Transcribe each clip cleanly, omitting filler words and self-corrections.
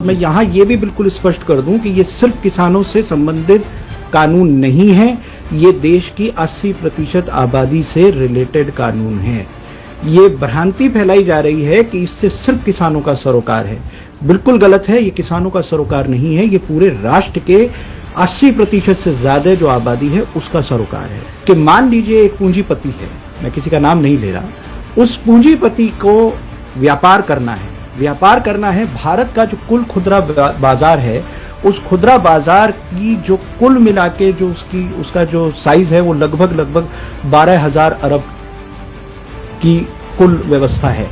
मैं यहाँ ये भी बिल्कुल स्पष्ट कर दूं कि ये सिर्फ किसानों से संबंधित कानून नहीं है, ये देश की 80% आबादी से रिलेटेड कानून है। ये भ्रांति फैलाई जा रही है कि इससे सिर्फ किसानों का सरोकार है, बिल्कुल गलत है। ये किसानों का सरोकार नहीं है, ये पूरे राष्ट्र के 80% से ज्यादा जो आबादी है उसका सरोकार है। कि मान लीजिए एक पूंजीपति है, मैं किसी का नाम नहीं ले रहा, उस पूंजीपति को व्यापार करना है, भारत का जो कुल खुदरा बाजार है, उस खुदरा बाजार की जो कुल मिला के जो उसका जो साइज है वो लगभग 12,000 अरब की कुल व्यवस्था है।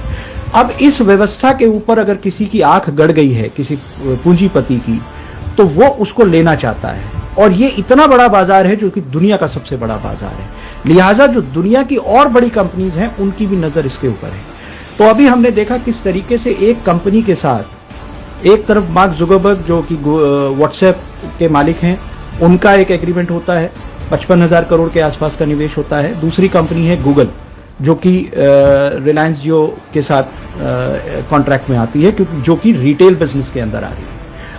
अब इस व्यवस्था के ऊपर अगर किसी की आंख गड़ गई है, किसी पूंजीपति की, तो वो उसको लेना चाहता है, और ये इतना बड़ा बाजार है जो कि दुनिया का सबसे बड़ा बाजार है। लिहाजा जो दुनिया की और बड़ी कंपनीज हैं उनकी भी नजर इसके ऊपर है। तो अभी हमने देखा किस तरीके से एक कंपनी के साथ एक तरफ मार्क जुकरबर्ग जो कि व्हाट्सएप के मालिक हैं, उनका एक एग्रीमेंट होता है, 55,000 करोड़ के आसपास का निवेश होता है। दूसरी कंपनी है गूगल जो कि रिलायंस जियो के साथ कॉन्ट्रैक्ट में आती है, क्योंकि जो कि रिटेल बिजनेस के अंदर आ रही है।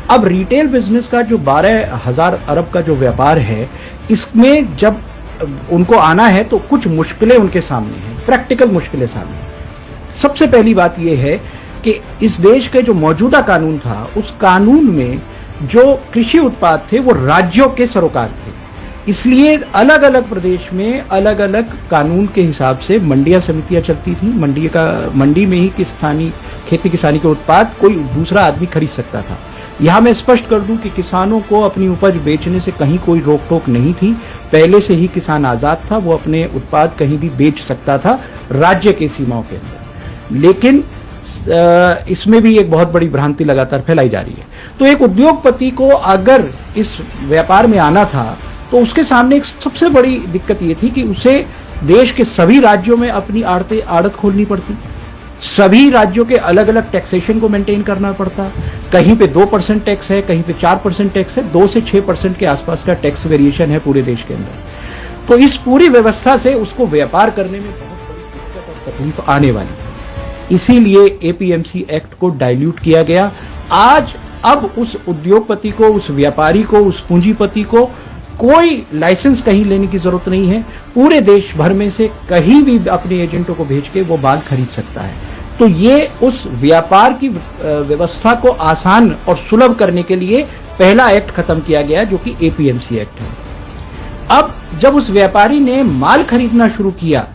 अब रिटेल बिजनेस का जो 12,000 अरब का जो व्यापार है, इसमें जब उनको आना है तो कुछ मुश्किलें उनके सामने हैं, प्रैक्टिकल मुश्किलें सामने। सबसे पहली बात यह है कि इस देश के जो मौजूदा कानून था, उस कानून में जो कृषि उत्पाद थे वो राज्यों के सरोकार थे, इसलिए अलग अलग प्रदेश में अलग अलग कानून के हिसाब से मंडियां समितियां चलती थी। मंडी में ही स्थानीय खेती किसानी के उत्पाद कोई दूसरा आदमी खरीद सकता था। यहां मैं स्पष्ट कर दूं कि किसानों को अपनी उपज बेचने से कहीं कोई रोक टोक नहीं थी, पहले से ही किसान आजाद था, वो अपने उत्पाद कहीं भी बेच सकता था राज्य के सीमाओं के अंदर। लेकिन इसमें भी एक बहुत बड़ी भ्रांति लगातार फैलाई जा रही है। तो एक उद्योगपति को अगर इस व्यापार में आना था तो उसके सामने एक सबसे बड़ी दिक्कत ये थी कि उसे देश के सभी राज्यों में अपनी आड़त खोलनी पड़ती, सभी राज्यों के अलग अलग टैक्सेशन को मेंटेन करना पड़ता। कहीं पे 2% टैक्स है, कहीं पे 4% टैक्स है, 2 से 6% के आसपास का टैक्स वेरिएशन है पूरे देश के अंदर। तो इस पूरी व्यवस्था से उसको व्यापार करने में बहुत बड़ी दिक्कत और तकलीफ आने वाली है। इसीलिए एपीएमसी एक्ट को डाइल्यूट किया गया। अब उस उद्योगपति को, उस व्यापारी को, उस पूंजीपति को कोई लाइसेंस कहीं लेने की जरूरत नहीं है। पूरे देश भर में से कहीं भी अपने एजेंटों को भेज के वो माल खरीद सकता है। तो ये उस व्यापार की व्यवस्था को आसान और सुलभ करने के लिए पहला एक्ट खत्म किया गया, जो कि एपीएमसी एक्ट है। अब जब उस व्यापारी ने माल खरीदना शुरू किया,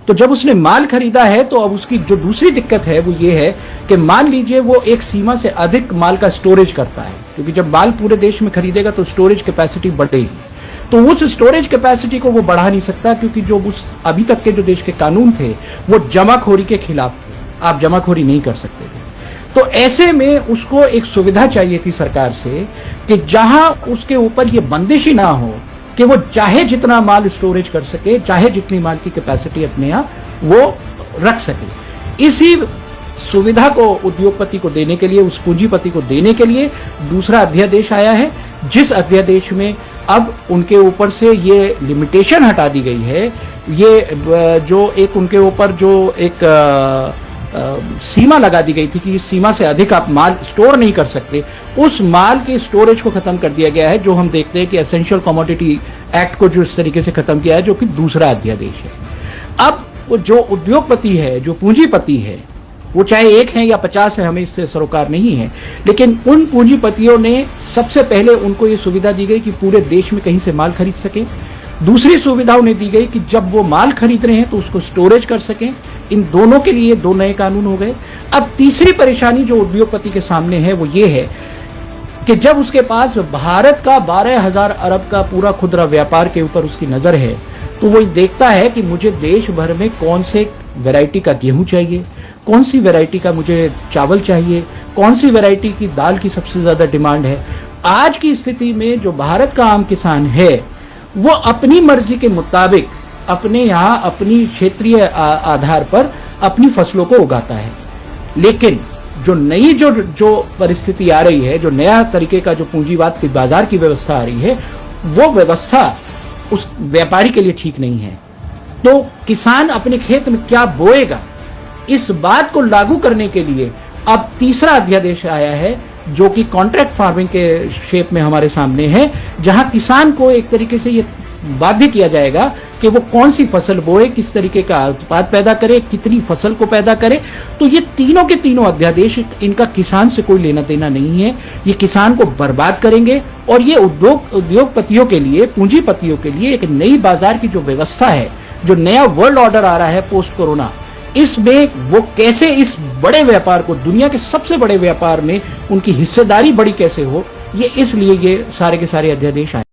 तो जब उसने माल खरीदा है तो अब उसकी जो दूसरी दिक्कत है वो ये है कि मान लीजिए वो एक सीमा से अधिक माल का स्टोरेज करता है, क्योंकि जब माल पूरे देश में खरीदेगा तो स्टोरेज कैपेसिटी बढ़ेगी। तो उस स्टोरेज कैपेसिटी को वो बढ़ा नहीं सकता, क्योंकि जो उस अभी तक के जो देश के कानून थे वो जमाखोरी के खिलाफ थे, आप जमाखोरी नहीं कर सकते थे। तो ऐसे में उसको एक सुविधा चाहिए थी सरकार से कि जहां उसके ऊपर ये बंदिश ही ना हो कि वो चाहे जितना माल स्टोरेज कर सके, चाहे जितनी माल की कैपेसिटी अपने यहां वो रख सके। इसी सुविधा को उद्योगपति को देने के लिए, उस पूंजीपति को देने के लिए दूसरा अध्यादेश आया है, जिस अध्यादेश में अब उनके ऊपर से ये लिमिटेशन हटा दी गई है। ये जो एक उनके ऊपर जो एक सीमा लगा दी गई थी कि इस सीमा से अधिक आप माल स्टोर नहीं कर सकते, उस माल के स्टोरेज को खत्म कर दिया गया है। जो हम देखते हैं कि एसेंशियल कमोडिटी एक्ट को जो इस तरीके से खत्म किया है, जो कि दूसरा अध्यादेश है। अब वो जो उद्योगपति है, जो पूंजीपति है, वो चाहे 1 है या 50 है, हमें इससे सरोकार नहीं है, लेकिन उन पूंजीपतियों ने सबसे पहले उनको ये सुविधा दी गई कि पूरे देश में कहीं से माल खरीद सके। दूसरी सुविधा उन्हें दी गई कि जब वो माल खरीद रहे हैं तो उसको स्टोरेज कर सकें। इन दोनों के लिए 2 नए कानून हो गए। अब तीसरी परेशानी जो उद्योगपति के सामने है वो ये है कि जब उसके पास भारत का 12,000 अरब का पूरा खुदरा व्यापार के ऊपर उसकी नजर है, तो वो देखता है कि मुझे देश भर में कौन से वैरायटी का गेहूं चाहिए, कौन सी वैरायटी का मुझे चावल चाहिए, कौन सी वैरायटी की दाल की सबसे ज्यादा डिमांड है। आज की स्थिति में जो भारत का आम किसान है वो अपनी मर्जी के मुताबिक अपने यहाँ अपनी क्षेत्रीय आधार पर अपनी फसलों को उगाता है। लेकिन जो नई जो परिस्थिति आ रही है, जो नया तरीके का जो पूंजीवाद की बाजार की व्यवस्था आ रही है, वो व्यवस्था उस व्यापारी के लिए ठीक नहीं है। तो किसान अपने खेत में क्या बोएगा, इस बात को लागू करने के लिए अब तीसरा अध्यादेश आया है, जो कि कॉन्ट्रैक्ट फार्मिंग के शेप में हमारे सामने है, जहां किसान को एक तरीके से ये बाध्य किया जाएगा कि वो कौन सी फसल बोए, किस तरीके का उत्पाद पैदा करे, कितनी फसल को पैदा करे। तो ये तीनों के तीनों अध्यादेश, इनका किसान से कोई लेना देना नहीं है। ये किसान को बर्बाद करेंगे और ये उद्योगपतियों के लिए, पूंजीपतियों के लिए एक नई बाजार की जो व्यवस्था है, जो नया वर्ल्ड ऑर्डर आ रहा है पोस्ट कोरोना, इसमें वो कैसे इस बड़े व्यापार को, दुनिया के सबसे बड़े व्यापार में उनकी हिस्सेदारी बड़ी कैसे हो, ये इसलिए ये सारे के सारे अध्यादेश आए।